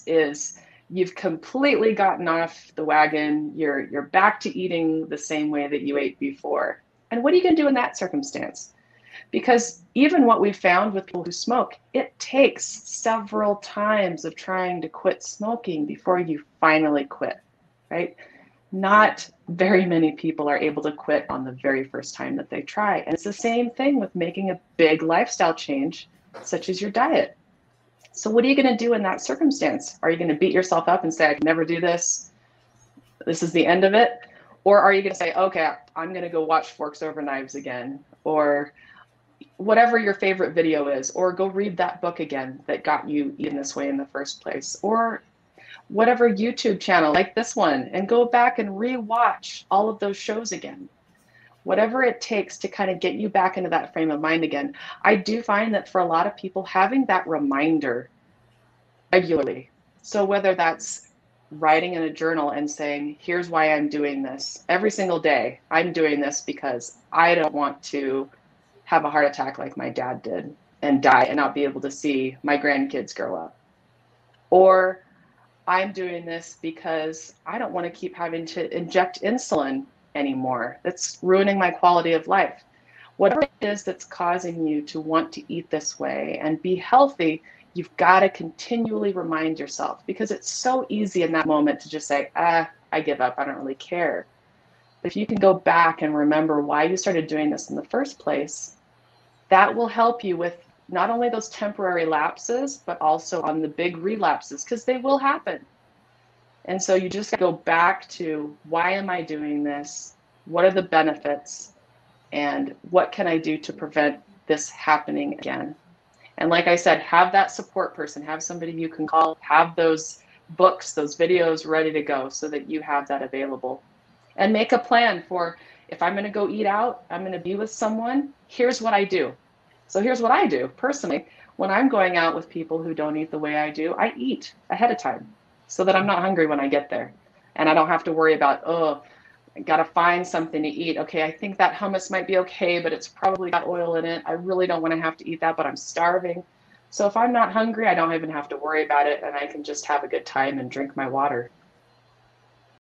is you've completely gotten off the wagon. You're back to eating the same way that you ate before. And what are you going to do in that circumstance? Because even what we found with people who smoke, it takes several times of trying to quit smoking before you finally quit, right? Not very many people are able to quit on the very first time that they try. And it's the same thing with making a big lifestyle change, such as your diet. So what are you going to do in that circumstance? Are you going to beat yourself up and say, I can never do this? This is the end of it? Or are you going to say, okay, I'm going to go watch Forks Over Knives again, or whatever your favorite video is, or go read that book again that got you eating this way in the first place, or whatever YouTube channel like this one, and go back and re-watch all of those shows again. Whatever it takes to kind of get you back into that frame of mind again. I do find that for a lot of people, having that reminder regularly, so whether that's writing in a journal and saying, here's why I'm doing this every single day. I'm doing this because I don't want to have a heart attack like my dad did and die and not be able to see my grandkids grow up. Or I'm doing this because I don't want to keep having to inject insulin anymore. That's ruining my quality of life. Whatever it is that's causing you to want to eat this way and be healthy, you've got to continually remind yourself, because it's so easy in that moment to just say, I give up. I don't really care. But if you can go back and remember why you started doing this in the first place, that will help you with not only those temporary lapses, but also on the big relapses, because they will happen. And so you just go back to, why am I doing this? What are the benefits? And what can I do to prevent this happening again? And like I said, have that support person, have somebody you can call, have those books, those videos ready to go so that you have that available. And make a plan for, if I'm going to go eat out, I'm going to be with someone, here's what I do. So here's what I do personally. When I'm going out with people who don't eat the way I do, I eat ahead of time so that I'm not hungry when I get there. And I don't have to worry about, oh, I got to find something to eat. Okay, I think that hummus might be okay, but it's probably got oil in it. I really don't want to have to eat that, but I'm starving. So if I'm not hungry, I don't even have to worry about it, and I can just have a good time and drink my water.